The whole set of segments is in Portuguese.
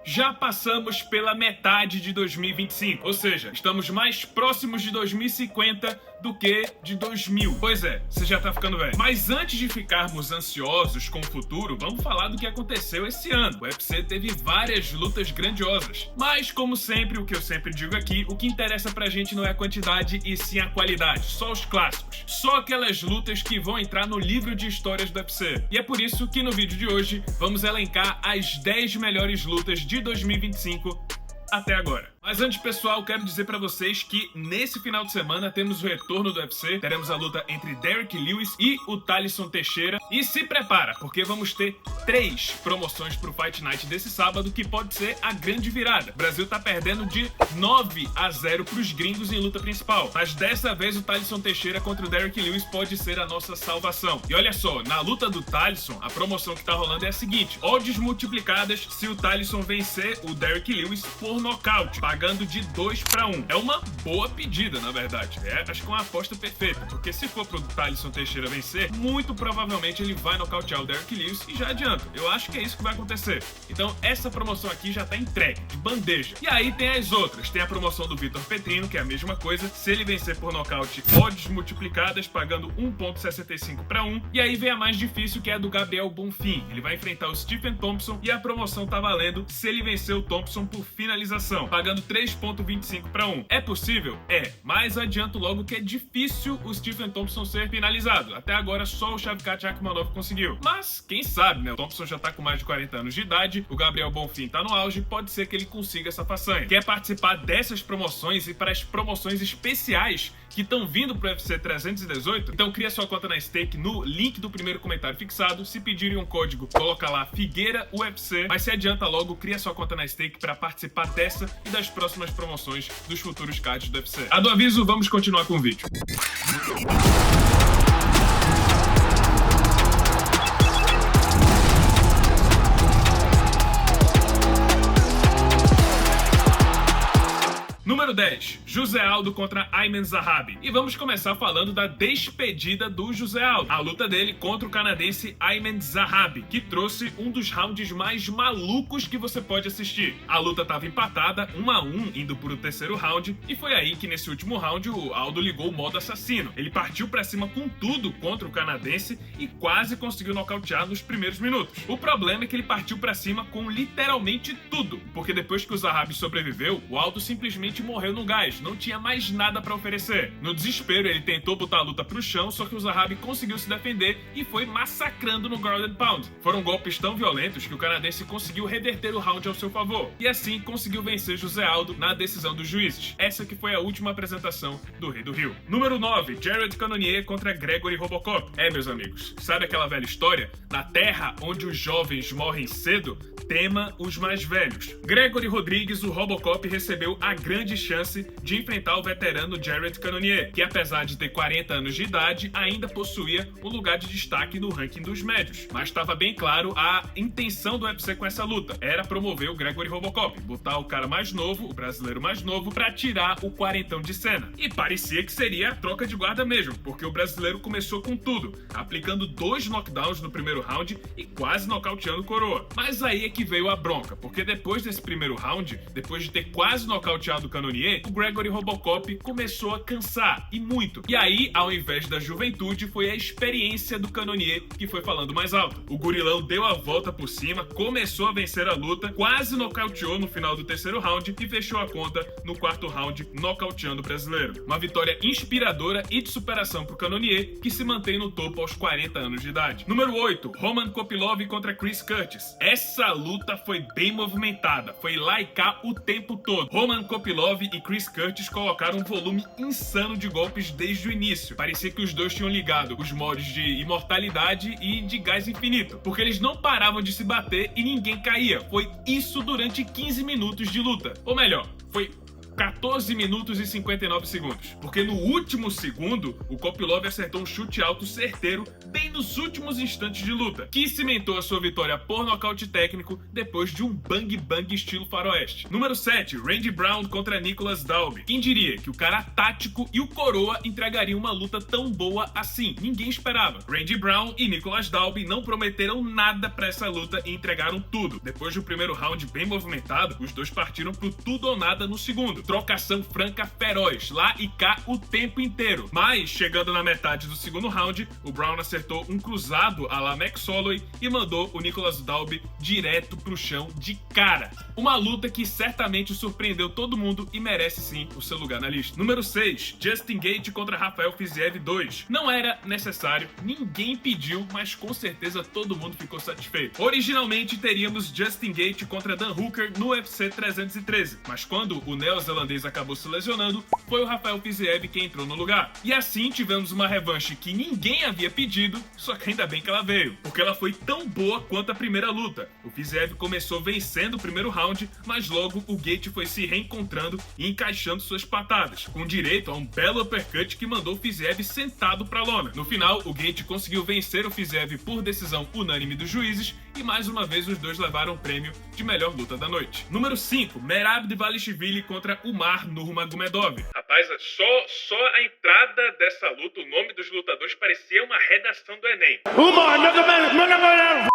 Já passamos pela metade de 2025, ou seja, estamos mais próximos de 2050 do que de 2000. Pois é, você já tá ficando velho. Mas antes de ficarmos ansiosos com o futuro, vamos falar do que aconteceu esse ano. O UFC teve várias lutas grandiosas. Mas, como sempre, o que eu sempre digo aqui, o que interessa pra gente não é a quantidade e sim a qualidade. Só os clássicos. Só aquelas lutas que vão entrar no livro de histórias do UFC. E é por isso que no vídeo de hoje vamos elencar as 10 melhores lutas de 2025 até agora. Mas antes, pessoal, quero dizer pra vocês que nesse final de semana temos o retorno do UFC. Teremos a luta entre Derrick Lewis e o Thalisson Teixeira. E se prepara, porque vamos ter 3 promoções pro Fight Night desse sábado, que pode ser a grande virada. O Brasil tá perdendo de 9-0 pros gringos em luta principal. Mas dessa vez o Thalisson Teixeira contra o Derrick Lewis pode ser a nossa salvação. E olha só, na luta do Thalisson, a promoção que tá rolando é a seguinte: odds multiplicadas se o Thalisson vencer o Derrick Lewis por nocaute, pagando de 2-1. É uma boa pedida, na verdade. Acho que é uma aposta perfeita, porque se for pro Thalisson Teixeira vencer, muito provavelmente ele vai nocautear o Derrick Lewis e já adianta. Eu acho que é isso que vai acontecer. Então essa promoção aqui já tá entregue, de bandeja. E aí tem as outras. Tem a promoção do Vitor Petrino, que é a mesma coisa. Se ele vencer por nocaute, odds multiplicadas, pagando 1,65 para 1. E aí vem a mais difícil, que é a do Gabriel Bonfim. Ele vai enfrentar o Stephen Thompson e a promoção tá valendo se ele vencer o Thompson por finalização, pagando 3,25 para 1. É possível? É, mas adianto logo que é difícil o Stephen Thompson ser finalizado. Até agora só o Shavkat Rakhmonov conseguiu. Mas quem sabe, né? O Thompson já tá com mais de 40 anos de idade, o Gabriel Bonfim tá no auge, pode ser que ele consiga essa façanha. Quer participar dessas promoções e para as promoções especiais que estão vindo pro UFC 318? Então cria sua conta na Stake no link do primeiro comentário fixado. Se pedirem um código, coloca lá Figueira UFC, mas se adianta logo, cria sua conta na Stake para participar dessa e das próximas promoções dos futuros cards do UFC. A do aviso, vamos continuar com o vídeo. Número 10, José Aldo contra Ayman Zahabi. E vamos começar falando da despedida do José Aldo. A luta dele contra o canadense Ayman Zahabi, que trouxe um dos rounds mais malucos que você pode assistir. A luta estava empatada, 1-1, indo para o terceiro round, e foi aí que nesse último round o Aldo ligou o modo assassino. Ele partiu para cima com tudo contra o canadense e quase conseguiu nocautear nos primeiros minutos. O problema é que ele partiu para cima com literalmente tudo, porque depois que o Zahabi sobreviveu, o Aldo simplesmente morreu no gás, não tinha mais nada pra oferecer. No desespero, ele tentou botar a luta pro chão, só que o Zahabi conseguiu se defender e foi massacrando no ground and pound. Foram golpes tão violentos que o canadense conseguiu reverter o round ao seu favor, e assim conseguiu vencer José Aldo na decisão dos juízes. Essa que foi a última apresentação do Rei do Rio. Número 9, Jared Cannonier contra Gregory Robocop. Meus amigos, sabe aquela velha história? Na terra onde os jovens morrem cedo, tema os mais velhos. Gregory Rodrigues, o Robocop, recebeu a grande chance de enfrentar o veterano Jared Cannonier, que apesar de ter 40 anos de idade, ainda possuía um lugar de destaque no ranking dos médios. Mas estava bem claro a intenção do UFC com essa luta. Era promover o Gregory Robocop, botar o cara mais novo, o brasileiro mais novo, pra tirar o quarentão de cena. E parecia que seria a troca de guarda mesmo, porque o brasileiro começou com tudo, aplicando 2 knockdowns no primeiro round e quase nocauteando o Coroa. Mas aí é que veio a bronca, porque depois desse primeiro round, depois de ter quase nocauteado o Cannonier, o Gregory Robocop começou a cansar, e muito. E aí, ao invés da juventude, foi a experiência do Cannonier que foi falando mais alto. O gurilão deu a volta por cima, começou a vencer a luta, quase nocauteou no final do terceiro round e fechou a conta no quarto round, nocauteando o brasileiro. Uma vitória inspiradora e de superação pro Cannonier, que se mantém no topo aos 40 anos de idade. Número 8, Roman Kopylov contra Chris Curtis. Essa luta foi bem movimentada, foi lá e cá o tempo todo. Roman Kopylov e Chris Curtis colocaram um volume insano de golpes desde o início. Parecia que os dois tinham ligado os modos de imortalidade e de gás infinito, porque eles não paravam de se bater e ninguém caía. Foi isso durante 15 minutos de luta. Ou melhor, foi 14 minutos e 59 segundos. Porque no último segundo, o Kopylov acertou um chute alto certeiro bem nos últimos instantes de luta, que cimentou a sua vitória por nocaute técnico depois de um bang-bang estilo faroeste. Número 7, Randy Brown contra Nicolas Dalby. Quem diria que o cara tático e o coroa entregariam uma luta tão boa assim? Ninguém esperava. Randy Brown e Nicolas Dalby não prometeram nada pra essa luta e entregaram tudo. Depois do primeiro round bem movimentado, os dois partiram pro tudo ou nada no segundo. Trocação franca feroz, lá e cá o tempo inteiro. Mas, chegando na metade do segundo round, o Brown acertou um cruzado à la Max Holloway e mandou o Nicolas Dalby direto pro chão de cara. Uma luta que certamente surpreendeu todo mundo e merece sim o seu lugar na lista. Número 6, Justin Gaethje contra Rafael Fiziev 2. Não era necessário, ninguém pediu, mas com certeza todo mundo ficou satisfeito. Originalmente teríamos Justin Gaethje contra Dan Hooker no UFC 313, mas quando o neozelandês acabou se lesionando, foi o Rafael Fiziev quem entrou no lugar. E assim tivemos uma revanche que ninguém havia pedido, só que ainda bem que ela veio, porque ela foi tão boa quanto a primeira luta. O Fiziev começou vencendo o primeiro round, mas logo o Gaethje foi se reencontrando e encaixando suas patadas, com direito a um belo uppercut que mandou o Fiziev sentado pra lona. No final, o Gaethje conseguiu vencer o Fiziev por decisão unânime dos juízes e mais uma vez os dois levaram o prêmio de melhor luta da noite. Número 5, Merab Dvalishvili contra Umar Nurmagomedov. Rapaz, só a entrada dessa luta, o nome dos lutadores parecia uma redação do Enem.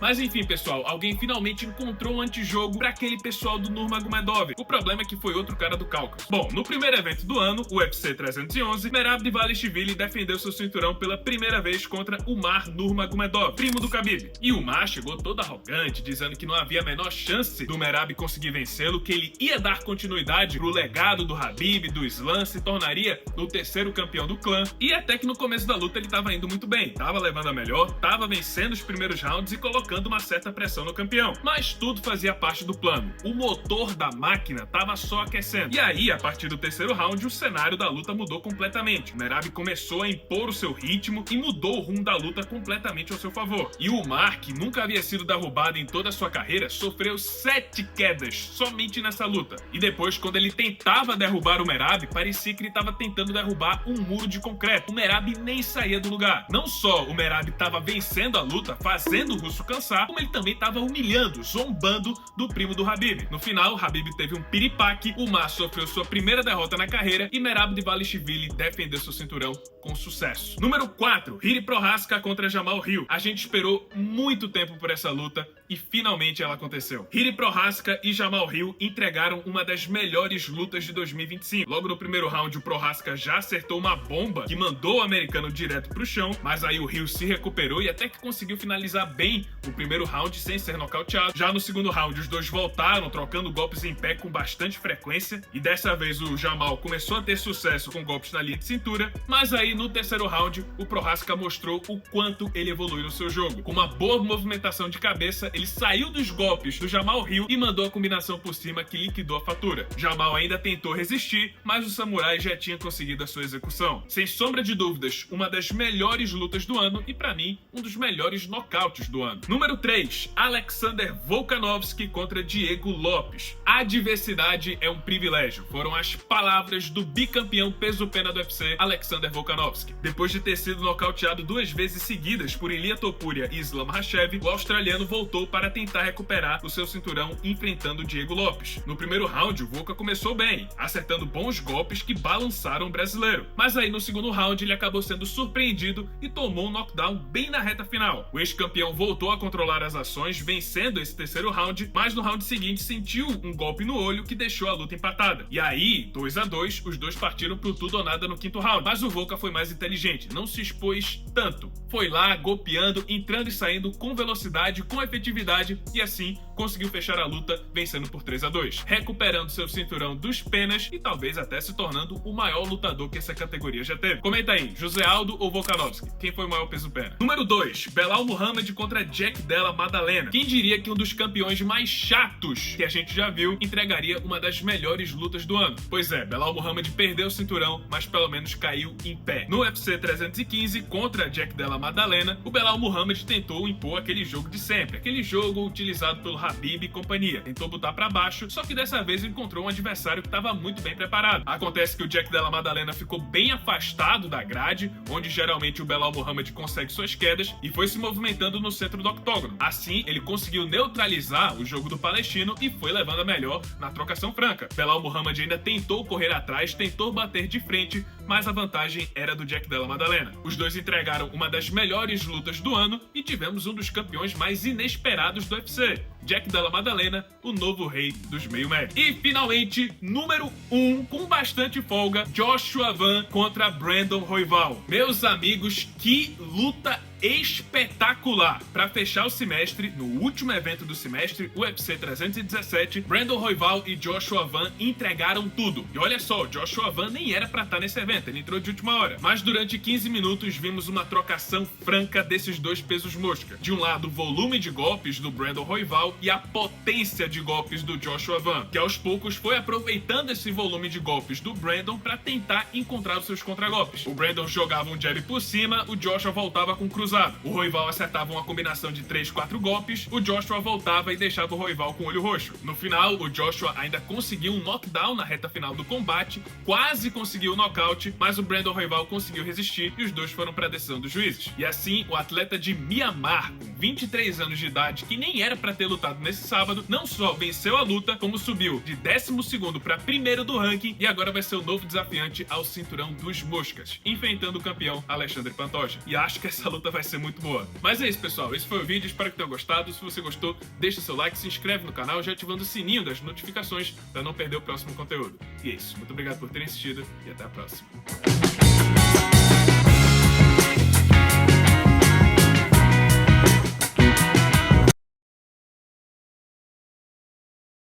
Mas enfim, pessoal, alguém finalmente encontrou um antijogo pra aquele pessoal do Nurmagomedov. O problema é que foi outro cara do Cáucaso. Bom, no primeiro evento do ano, o UFC 311, Merab Dvalishvili defendeu seu cinturão pela primeira vez contra Umar Nurmagomedov, primo do Khabib. E Umar chegou todo arrogante, dizendo que não havia a menor chance do Merab conseguir vencê-lo, que ele ia dar continuidade pro legado do Khabib, do Islam, se tornaria o terceiro campeão do clã. E até que no começo da luta ele tava indo muito bem, tava levando a melhor, tava vencendo os primeiros rounds e colocando uma certa pressão no campeão. Mas tudo fazia parte do plano. O motor da máquina tava só aquecendo. E aí, a partir do terceiro round, o cenário da luta mudou completamente. O Merab começou a impor o seu ritmo e mudou o rumo da luta completamente ao seu favor. E o Umar, que nunca havia sido derrubado em toda a sua carreira, sofreu 7 quedas somente nessa luta. E depois, quando ele tentava derrubar o Merab, parecia que ele estava tentando derrubar um muro de concreto. O Merab nem saía do lugar. Não só o Merab estava vencendo a luta, fazendo o russo cansar, como ele também estava humilhando, zombando do primo do Khabib. No final, o Khabib teve um piripaque, o Umar sofreu sua primeira derrota na carreira e Merab Dvalishvili defendeu seu cinturão com sucesso. Número 4, Jiri Prochazka contra Jamal Hill. A gente esperou muito tempo por essa luta e finalmente ela aconteceu. Jiri Prochazka e Jamal Hill entregaram uma das melhores lutas de 2025. Logo no primeiro round, o Prochazka já acertou uma bomba que mandou o americano direto pro chão, mas aí o Hill se recuperou e até que conseguiu finalizar bem o primeiro round sem ser nocauteado. Já no segundo round, os dois voltaram, trocando golpes em pé com bastante frequência, e dessa vez o Jamal começou a ter sucesso com golpes na linha de cintura, mas aí no terceiro round, o Prochazka mostrou o quanto ele evoluiu no seu jogo. Com uma boa movimentação de cabeça, ele saiu dos golpes do Jamal Hill e mandou a combinação por cima que liquidou a fatura. Jamal ainda tentou resistir, mas o samurai já tinha conseguido a sua execução. Sem sombra de dúvidas, uma das melhores lutas do ano e, pra mim, um dos melhores nocautes do ano. Número 3, Alexander Volkanovski contra Diego Lopes. A diversidade é um privilégio. Foram as palavras do bicampeão peso-pena do UFC, Alexander Volkanovski. Depois de ter sido nocauteado 2 vezes seguidas por Ilia Topuria e Islam Makhachev, o australiano voltou para tentar recuperar o seu cinturão enfrentando Diego Lopes. No primeiro round, o Volka começou bem, acertando bons golpes que balançaram o brasileiro. Mas aí no segundo round ele acabou sendo surpreendido e tomou um knockdown bem na reta final. O ex-campeão voltou a controlar as ações, vencendo esse terceiro round, mas no round seguinte sentiu um golpe no olho que deixou a luta empatada. E aí, 2-2, os dois partiram pro tudo ou nada no quinto round. Mas o Volka foi mais inteligente, não se expôs tanto. Foi lá, golpeando, entrando e saindo com velocidade, com efetividade, e assim conseguiu fechar a luta, vencendo por 3-2, recuperando seu cinturão dos penas e talvez até se tornando o maior lutador que essa categoria já teve. Comenta aí, José Aldo ou Volkanovski? Quem foi o maior peso-pena? Número 2, Belal Muhammad contra Jack Della Maddalena. Quem diria que um dos campeões mais chatos que a gente já viu entregaria uma das melhores lutas do ano? Pois é, Belal Muhammad perdeu o cinturão, mas pelo menos caiu em pé. No UFC 315 contra Jack Della Maddalena, o Belal Muhammad tentou impor aquele jogo de sempre, aquele jogo utilizado pelo Khabib e companhia. Tentou botar pra baixo, só que dessa vez encontrou um adversário que estava muito bem preparado. Acontece que o Jack Della Maddalena ficou bem afastado da grade, onde geralmente o Belal Muhammad consegue suas quedas, e foi se movimentando no centro do octógono. Assim, ele conseguiu neutralizar o jogo do palestino e foi levando a melhor na trocação franca. Belal Muhammad ainda tentou correr atrás, tentou bater de frente, mas a vantagem era do Jack Della Maddalena. Os dois entregaram uma das melhores lutas do ano e tivemos um dos campeões mais inesperados do UFC. Jack Della Maddalena, o novo rei dos meio-médio. E finalmente, número 1, com bastante folga, Joshua Van contra Brandon Royval. Meus amigos, que luta espetacular! Para fechar o semestre, no último evento do semestre, o UFC 317, Brandon Royval e Joshua Van entregaram tudo. E olha só, Joshua Van nem era para estar nesse evento, ele entrou de última hora. Mas durante 15 minutos vimos uma trocação franca desses dois pesos mosca. De um lado, o volume de golpes do Brandon Royval e a potência de golpes do Joshua Van, que aos poucos foi aproveitando esse volume de golpes do Brandon para tentar encontrar os seus contragolpes. O Brandon jogava um jab por cima, o Joshua voltava com cruzado. O Royval acertava uma combinação de 3, 4 golpes, o Joshua voltava e deixava o Royval com o olho roxo. No final, o Joshua ainda conseguiu um knockdown na reta final do combate, quase conseguiu o nocaute, mas o Brandon Royval conseguiu resistir e os dois foram para a decisão dos juízes. E assim, o atleta de Mianmar, com 23 anos de idade, que nem era para ter lutado nesse sábado, não só venceu a luta, como subiu de 12º para primeiro do ranking e agora vai ser o novo desafiante ao cinturão dos moscas, enfrentando o campeão Alexandre Pantoja. E acho que essa luta vai ser muito boa. Mas é isso, pessoal. Esse foi o vídeo. Espero que tenham gostado. Se você gostou, deixa seu like, se inscreve no canal, já ativando o sininho das notificações para não perder o próximo conteúdo. E é isso. Muito obrigado por terem assistido e até a próxima.